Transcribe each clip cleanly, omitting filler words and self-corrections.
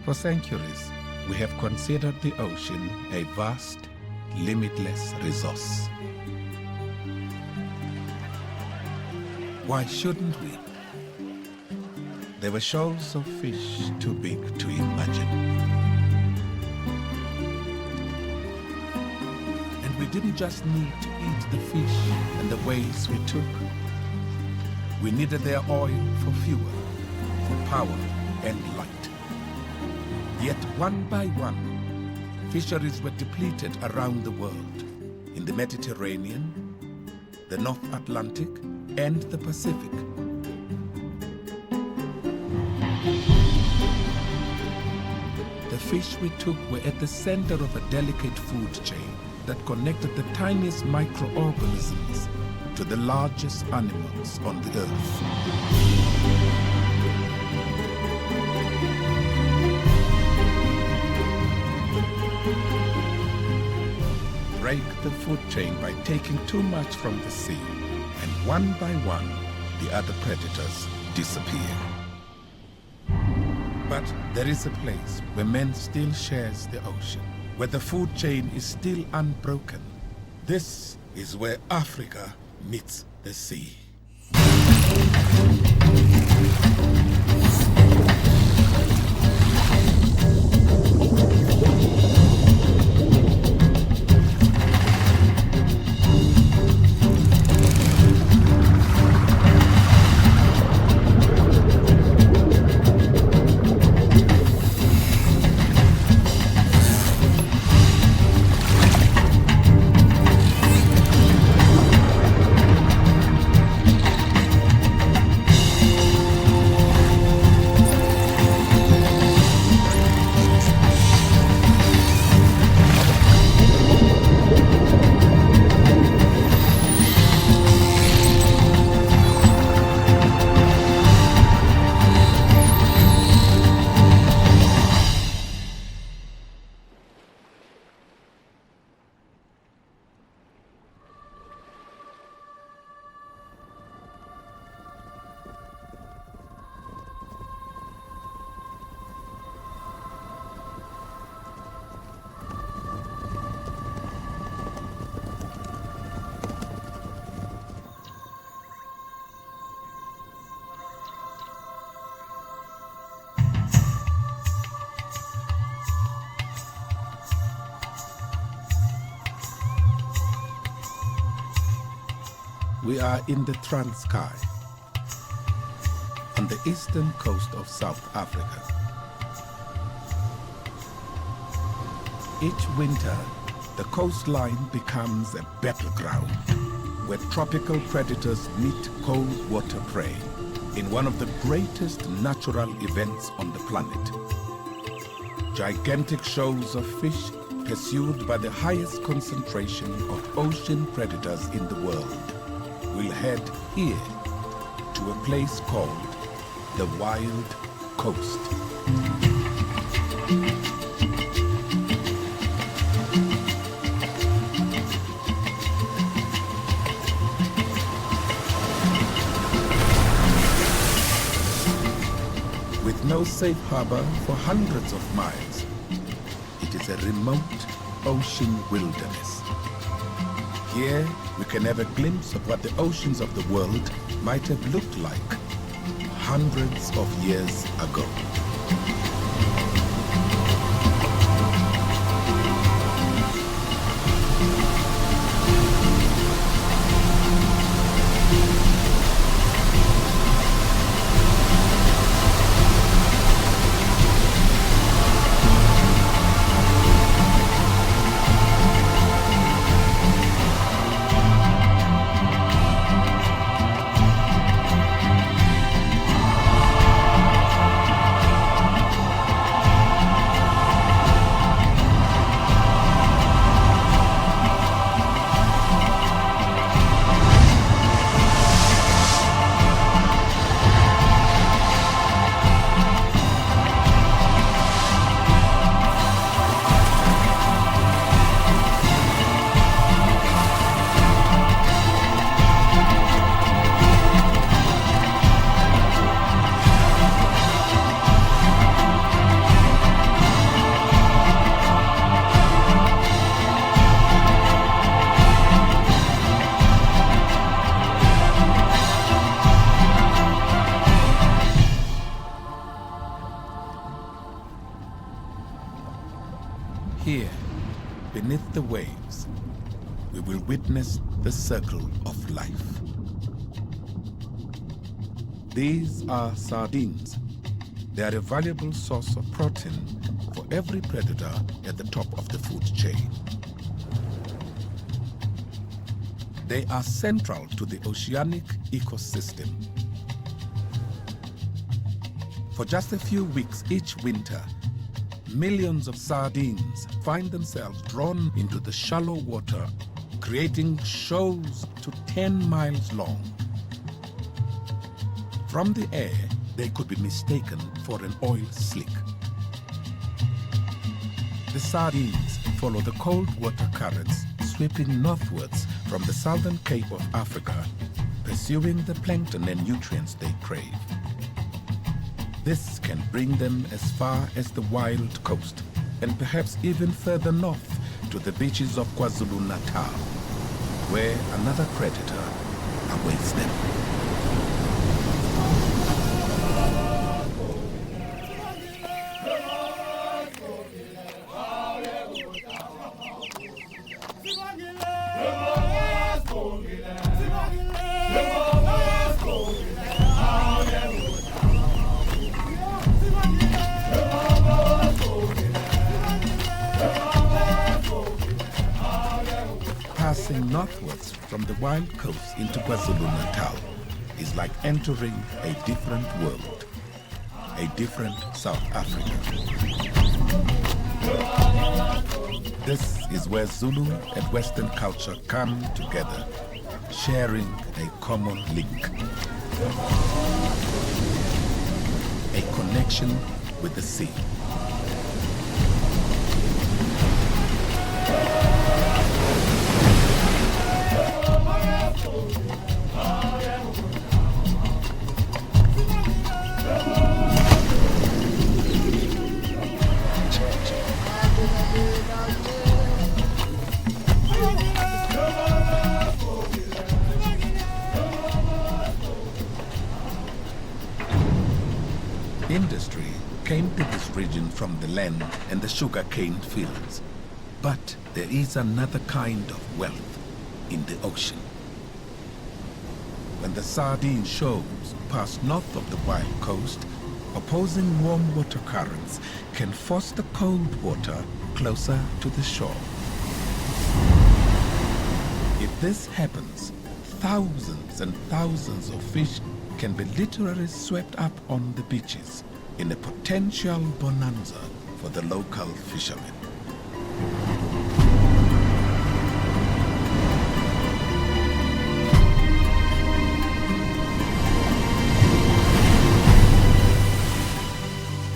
For centuries, we have considered the ocean a vast, limitless resource. Why shouldn't we? There were shoals of fish too big to imagine. And we didn't just need to eat the fish and the ways we took. We needed their oil for fuel, for power and light. Yet one by one, fisheries were depleted around the world, in the Mediterranean, the North Atlantic, and the Pacific. The fish we took were at the center of a delicate food chain that connected the tiniest microorganisms to the largest animals on the earth. Break the food chain by taking too much from the sea, and one by one, the other predators disappear. But there is a place where man still shares the ocean, where the food chain is still unbroken. This is where Africa meets the sea. We are in the Transkei, on the eastern coast of South Africa. Each winter, the coastline becomes a battleground where tropical predators meet cold water prey in one of the greatest natural events on the planet. Gigantic shoals of fish pursued by the highest concentration of ocean predators in the world will head here to a place called the Wild Coast. With no safe harbor for hundreds of miles, it is a remote ocean wilderness. Here, we can have a glimpse of what the oceans of the world might have looked like hundreds of years ago. the waves, we will witness the circle of life. These are sardines. They are a valuable source of protein for every predator at the top of the food chain. They are central to the oceanic ecosystem. For just a few weeks each winter, millions of sardines find themselves drawn into the shallow water, creating shoals to 10 miles long. From the air, they could be mistaken for an oil slick. The sardines follow the cold water currents sweeping northwards from the southern Cape of Africa, pursuing the plankton and nutrients they crave. This can bring them as far as the wild coast, and perhaps even further north to the beaches of KwaZulu-Natal, where another predator awaits them. Passing northwards from the wild coast into KwaZulu-Natal is like entering a different world, a different South Africa. This is where Zulu and Western culture come together, sharing a common link. A connection with the sea. Industry came to this region from the land and the sugarcane fields. But there is another kind of wealth in the ocean. When the sardine shoals pass north of the wild coast, opposing warm water currents can force the cold water closer to the shore. If this happens, thousands and thousands of fish can be literally swept up on the beaches in a potential bonanza for the local fishermen.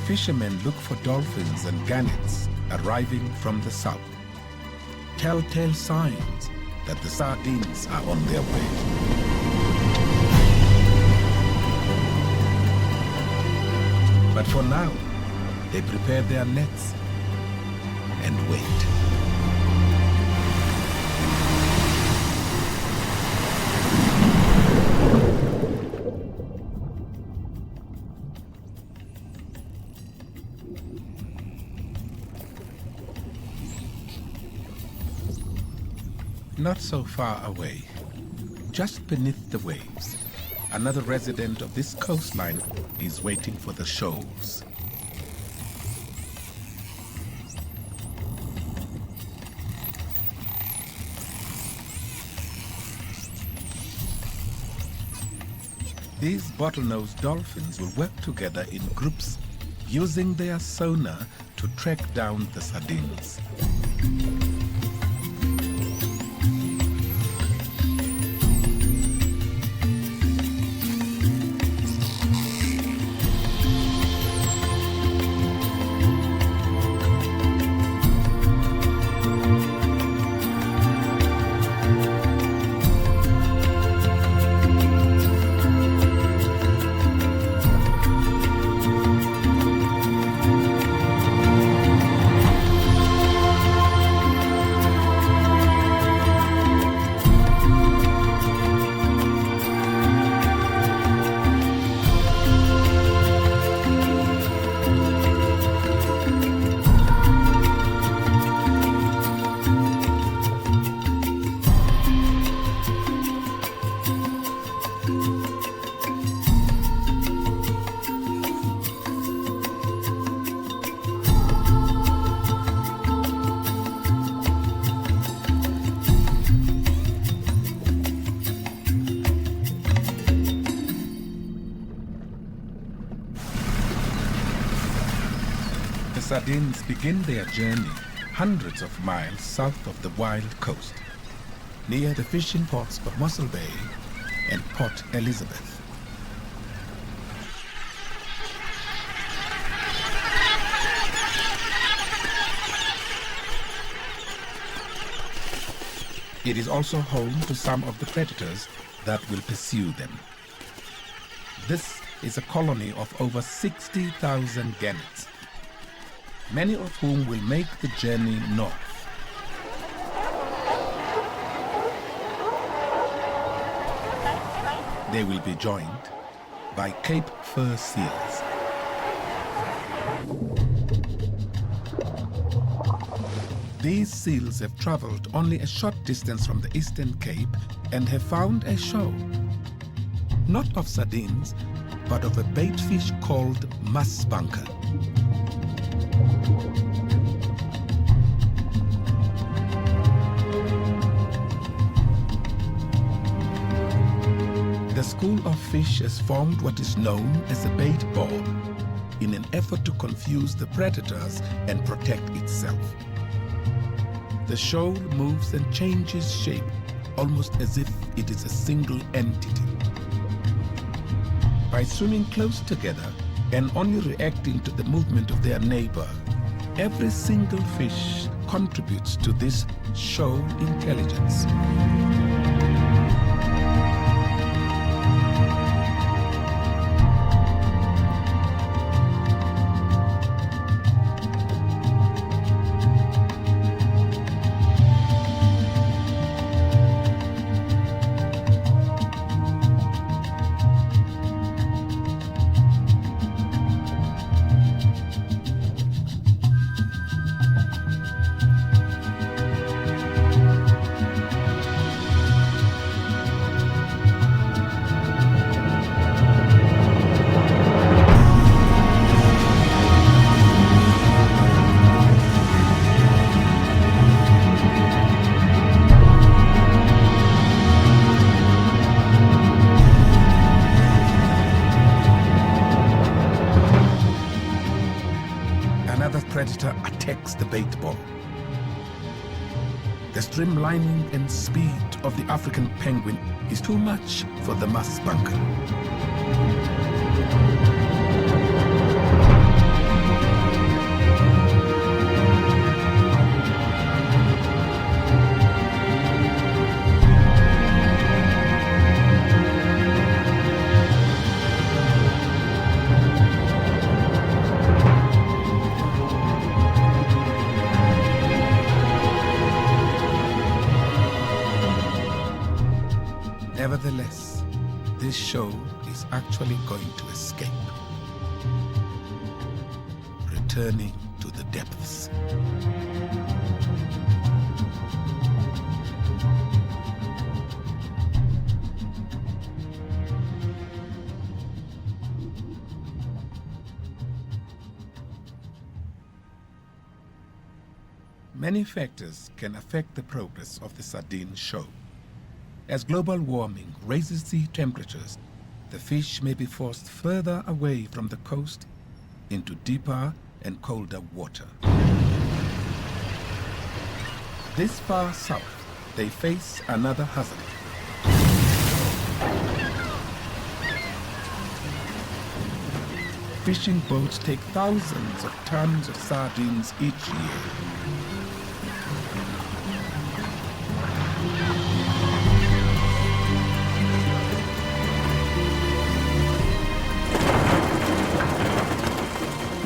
Fishermen look for dolphins and gannets arriving from the south. Telltale signs that the sardines are on their way. But for now, they prepare their nets and wait. Not so far away, just beneath the waves, another resident of this coastline is waiting for the shoals. These bottlenose dolphins will work together in groups, using their sonar to track down the sardines. The sardines begin their journey hundreds of miles south of the wild coast, near the fishing ports of Mossel Bay and Port Elizabeth. It is also home to some of the predators that will pursue them. This is a colony of over 60,000 gannets, many of whom will make the journey north. They will be joined by Cape fur seals. These seals have traveled only a short distance from the Eastern Cape and have found a show, not of sardines, but of a bait fish called musbanker. The school of fish has formed what is known as a bait ball in an effort to confuse the predators and protect itself. The shoal moves and changes shape almost as if it is a single entity. By swimming close together and only reacting to the movement of their neighbor, every single fish contributes to this shoal intelligence. Predator attacks the bait ball. The streamlining and speed of the African penguin is too much for the musbanker. Nevertheless, this show is actually going to escape, returning to the depths. Many factors can affect the progress of the sardine show. As global warming raises sea temperatures, the fish may be forced further away from the coast into deeper and colder water. This far south, they face another hazard. Fishing boats take thousands of tons of sardines each year.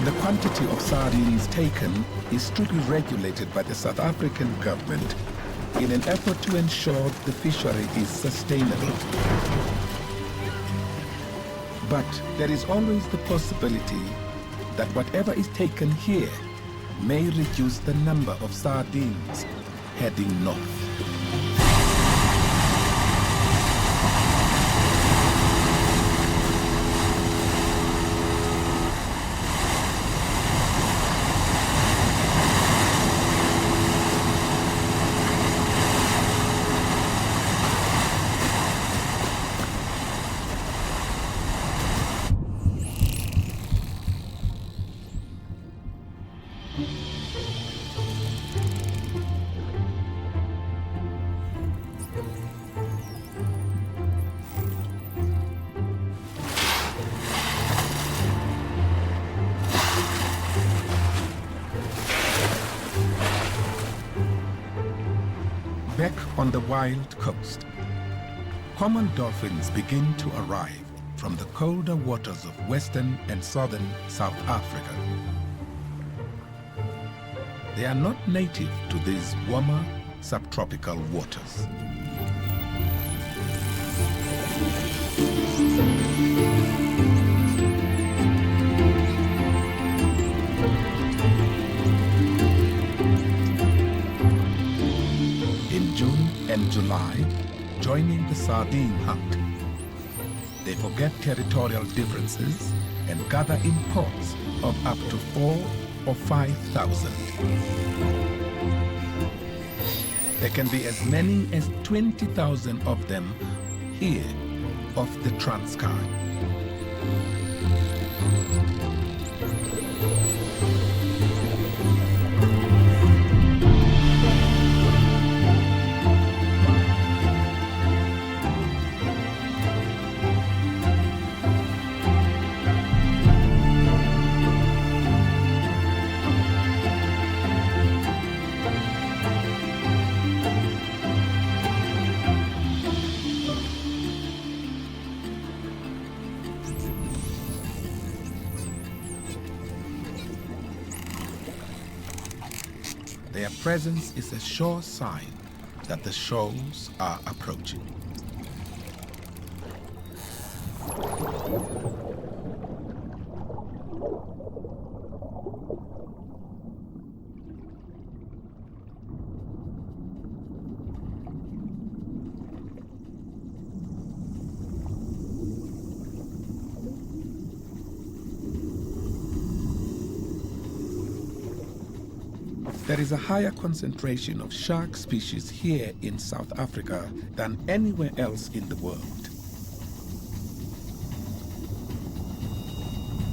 The quantity of sardines taken is strictly regulated by the South African government in an effort to ensure the fishery is sustainable. But there is always the possibility that whatever is taken here may reduce the number of sardines heading north. on the wild coast, common dolphins begin to arrive from the colder waters of western and southern South Africa. They are not native to these warmer subtropical waters. In June and July, joining the sardine hunt, they forget territorial differences and gather in pods of up to 4,000 or 5,000. There can be as many as 20,000 of them here off the Transkei. Their presence is a sure sign that the shoals are approaching. There is a higher concentration of shark species here in South Africa than anywhere else in the world.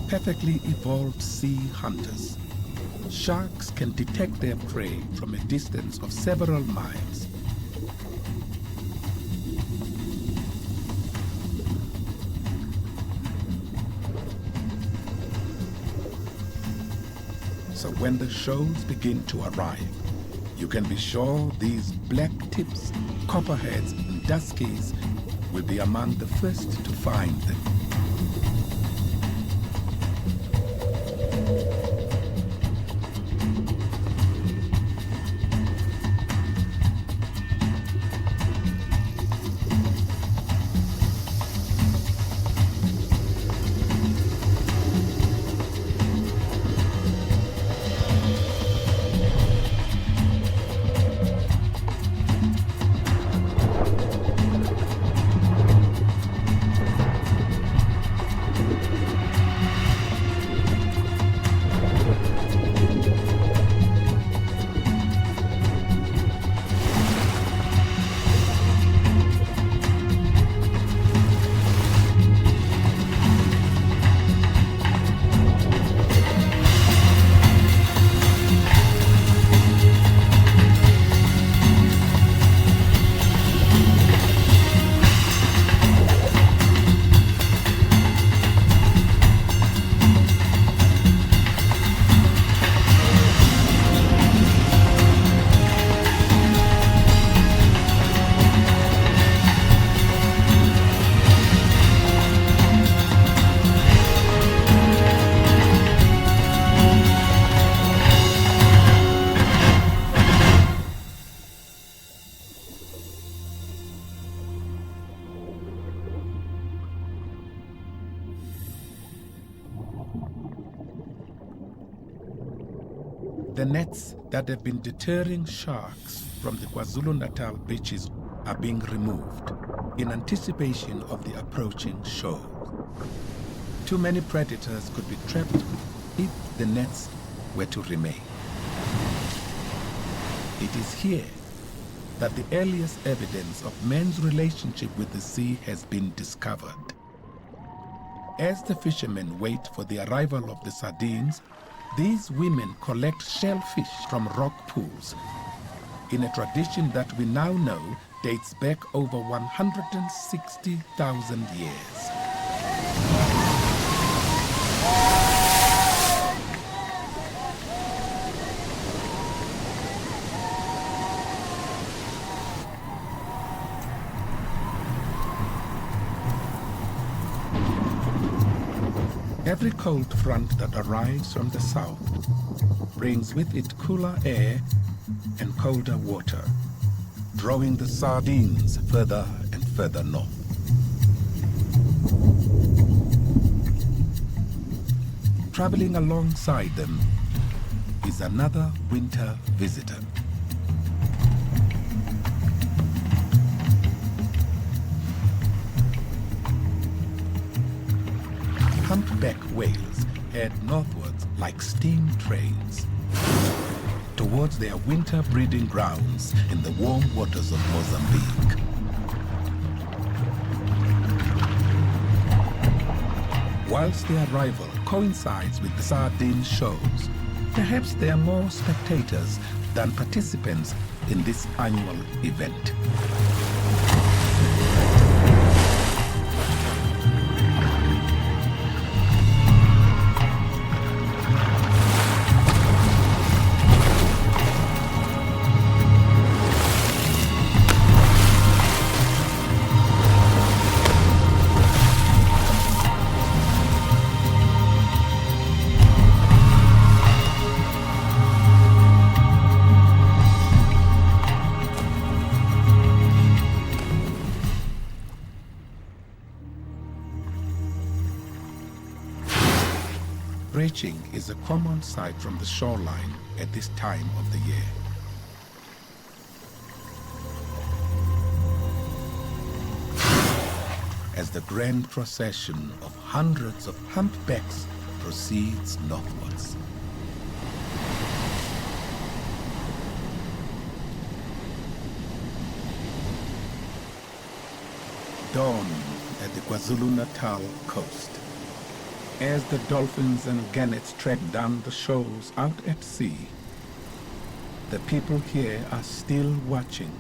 Perfectly evolved sea hunters, sharks can detect their prey from a distance of several miles. So when the shoals begin to arrive, you can be sure these black tips, copperheads, and duskies will be among the first to find them. The nets that have been deterring sharks from the KwaZulu-Natal beaches are being removed in anticipation of the approaching shoal. Too many predators could be trapped if the nets were to remain. It is here that the earliest evidence of man's relationship with the sea has been discovered. As the fishermen wait for the arrival of the sardines, these women collect shellfish from rock pools in a tradition that we now know dates back over 160,000 years. Every cold front that arrives from the south brings with it cooler air and colder water, drawing the sardines further and further north. Traveling alongside them is another winter visitor. Humpback whales head northwards like steam trains towards their winter breeding grounds in the warm waters of Mozambique. Whilst their arrival coincides with the sardine shows, perhaps there are more spectators than participants in this annual event. Breaching is a common sight from the shoreline at this time of the year. As the grand procession of hundreds of humpbacks proceeds northwards. Dawn at the KwaZulu-Natal coast. As the dolphins and gannets trek down the shoals out at sea, the people here are still watching,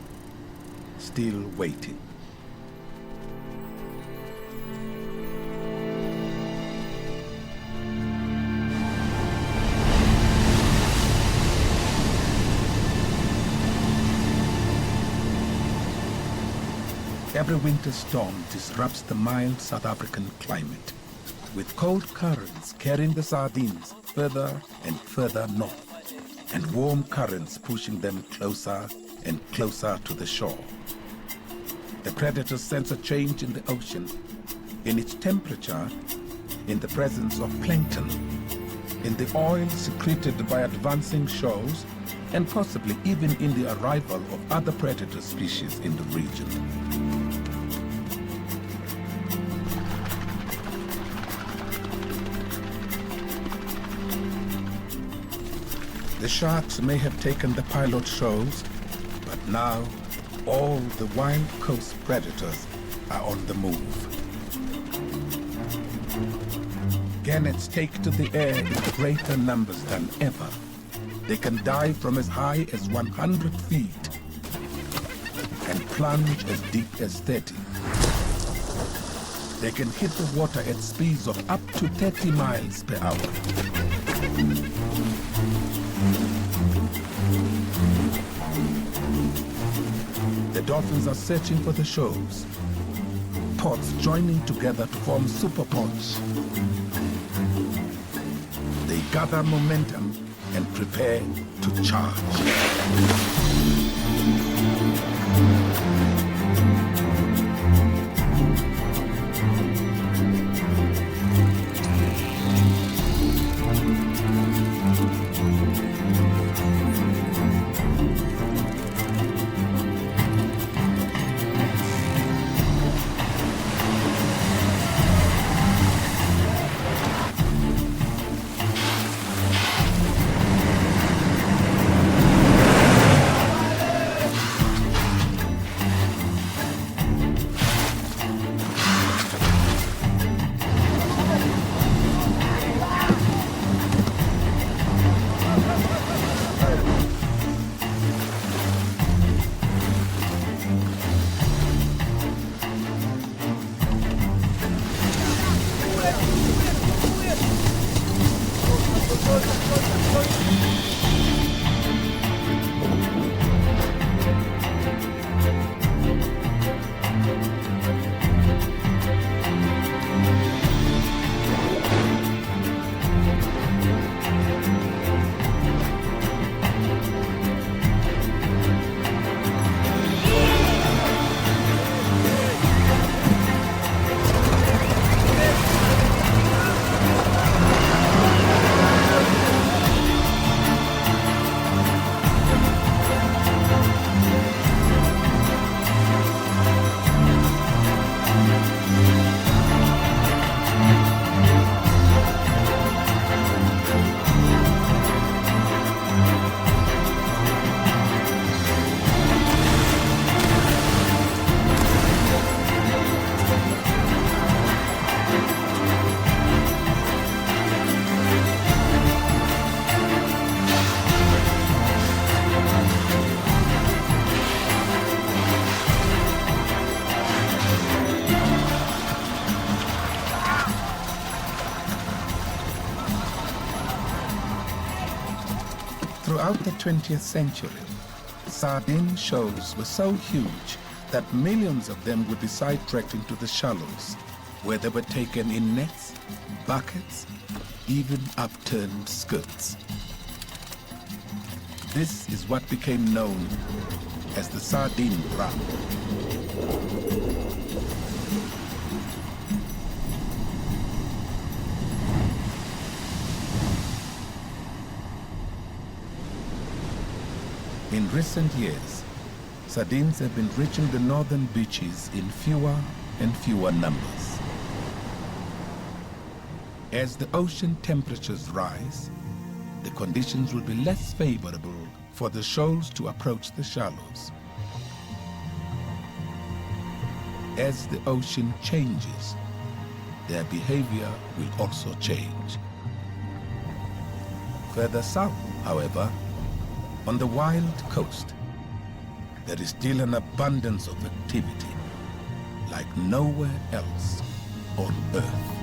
still waiting. Every winter storm disrupts the mild South African climate, with cold currents carrying the sardines further and further north, and warm currents pushing them closer and closer to the shore. The predators sense a change in the ocean, in its temperature, in the presence of plankton, in the oil secreted by advancing shoals, and possibly even in the arrival of other predator species in the region. The sharks may have taken the pilot shows, but now all the wild coast predators are on the move. Gannets take to the air in greater numbers than ever. They can dive from as high as 100 feet and plunge as deep as 30. They can hit the water at speeds of up to 30 miles per hour. The dolphins are searching for the shoals, pods joining together to form super pods. They gather momentum and prepare to charge. Throughout the 20th century, sardine shoals were so huge that millions of them would be sidetracked into the shallows, where they were taken in nets, buckets, even upturned skirts. This is what became known as the sardine run. In recent years, sardines have been reaching the northern beaches in fewer and fewer numbers. As the ocean temperatures rise, the conditions will be less favorable for the shoals to approach the shallows. As the ocean changes, their behavior will also change. Further south, however, on the wild coast, there is still an abundance of activity like nowhere else on Earth.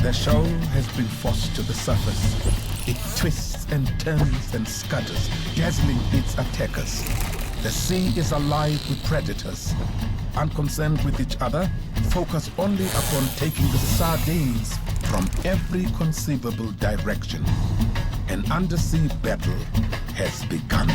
The shoal has been forced to the surface. It twists and turns and scutters, dazzling its attackers. The sea is alive with predators. Unconcerned with each other, focused only upon taking the sardines from every conceivable direction. An undersea battle has begun.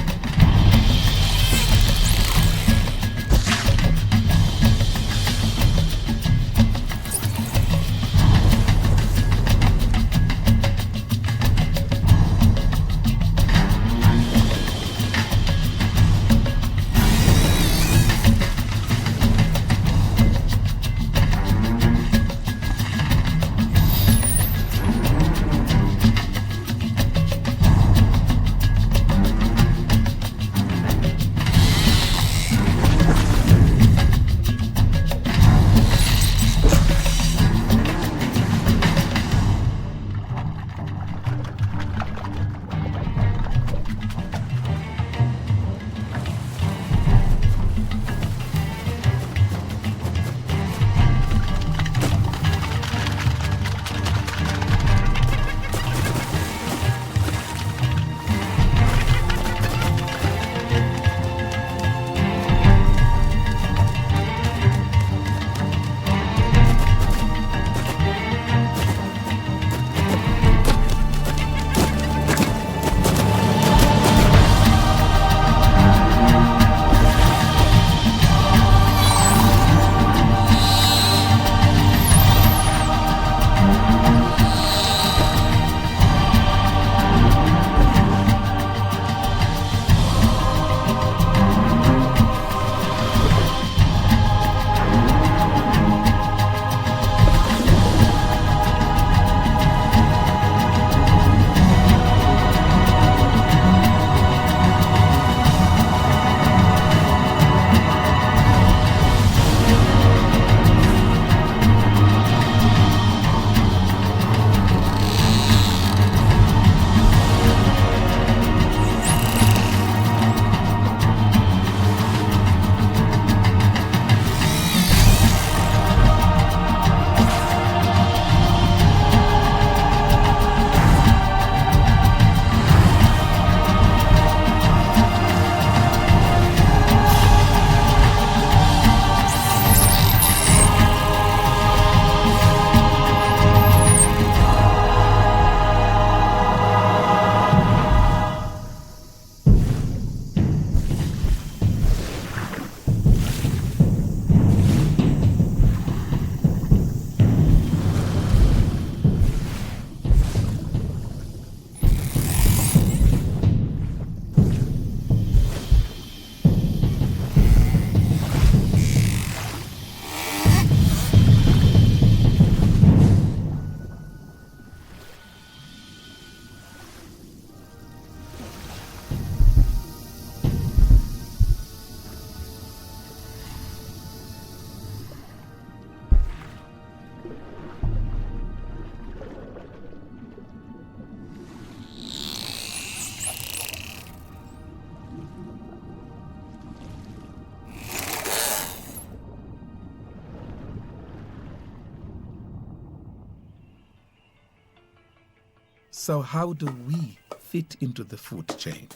So how do we fit into the food chain?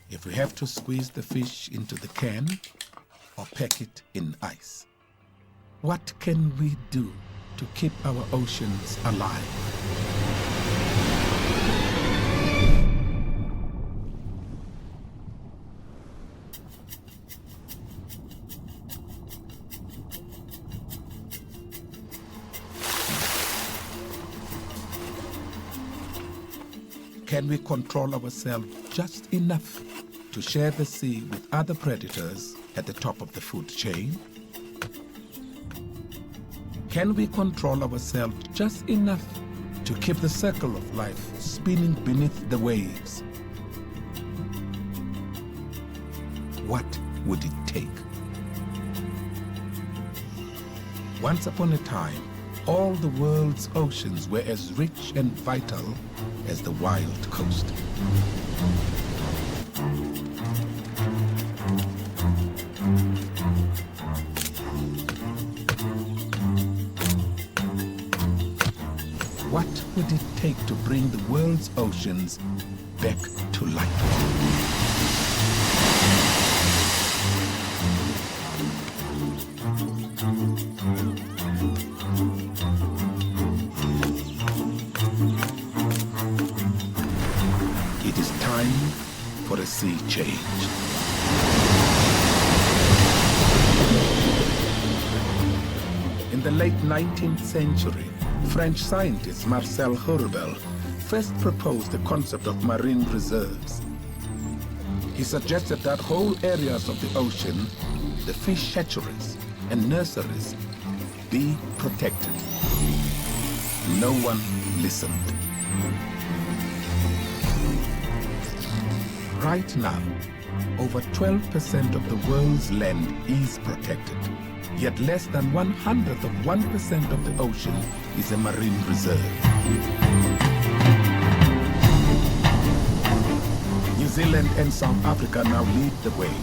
If we have to squeeze the fish into the can or pack it in ice, what can we do to keep our oceans alive? Can we control ourselves just enough to share the sea with other predators at the top of the food chain? Can we control ourselves just enough to keep the circle of life spinning beneath the waves? What would it take? Once upon a time, all the world's oceans were as rich and vital as the wild coast. What would it take to bring the world's oceans back to life? It is time for a sea change. In the late 19th century, French scientist Marcel Hurubel first proposed the concept of marine reserves. He suggested that whole areas of the ocean, the fish hatcheries and nurseries, be protected. No one listened. Right now, over 12% of the world's land is protected, yet less than 1/100% of the ocean is a marine reserve. New Zealand and South Africa now lead the way,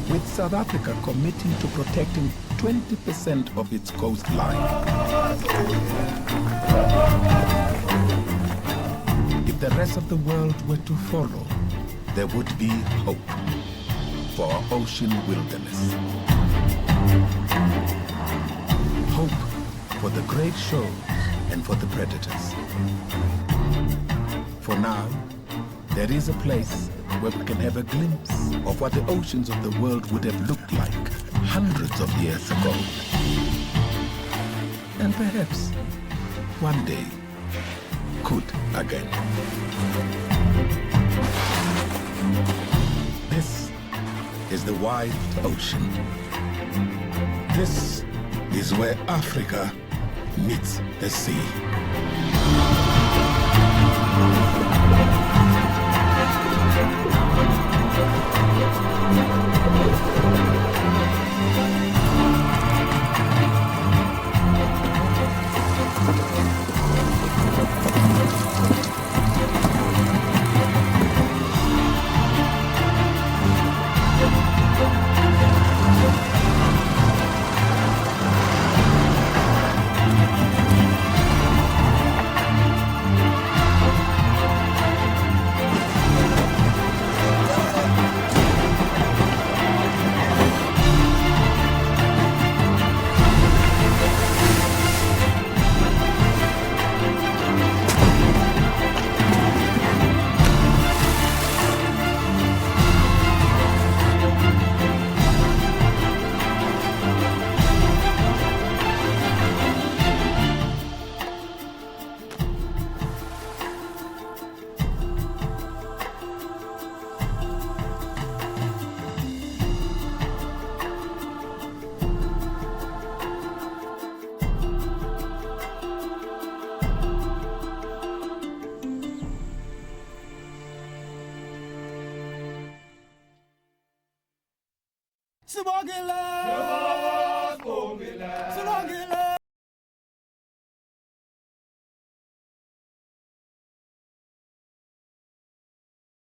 with South Africa committing to protecting 20% of its coastline. If the rest of the world were to follow, there would be hope for our ocean wilderness. Hope for the great shoals and for the predators. For now, there is a place where we can have a glimpse of what the oceans of the world would have looked like hundreds of years ago. And perhaps one day could again. This is the wide ocean. This is where Africa meets the sea. Sibongile